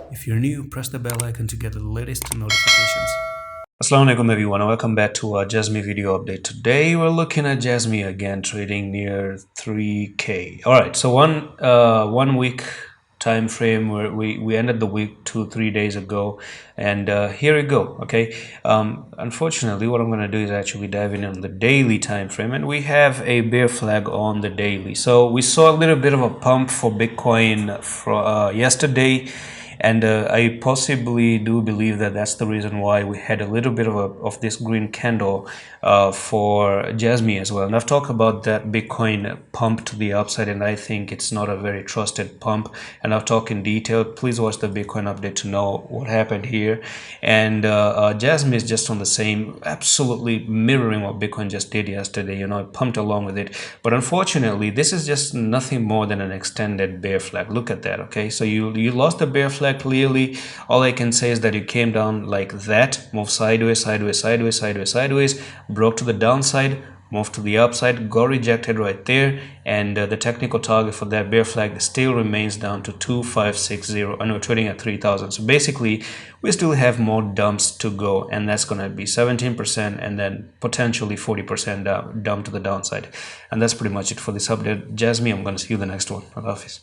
If you're new, press the bell icon to get the latest notifications. Assalamu alaikum everyone, and welcome back to our JASMY video update. Today we're looking at JASMY again, trading near 3k. All right, so one week time frame where we ended the week 2-3 days ago, and here we go. Okay, unfortunately what I'm going to do is actually dive in on the daily time frame, and we have a bear flag on the daily. So we saw a little bit of a pump for Bitcoin yesterday, and I possibly do believe that that's the reason why we had a little bit of this green candle for JASMY as well. And I've talked about that Bitcoin pump to the upside, and I think it's not a very trusted pump. And I've talked in detail. Please watch the Bitcoin update to know what happened here. And JASMY is just on the same, absolutely mirroring what Bitcoin just did yesterday. You know, it pumped along with it. But unfortunately, this is just nothing more than an extended bear flag. Look at that. Okay, so you lost the bear flag clearly. All I can say is that you came down like that, moved sideways, sideways, sideways, sideways, sideways, broke to the downside, moved to the upside, got rejected right there, and the technical target for that bear flag still remains down to 2560, and we're trading at 3000. So basically we still have more dumps to go, and that's going to be 17% and then potentially 40% dump to the downside. And that's pretty much it for this update. JASMY, I'm going to see you the next one. Allah Hafiz.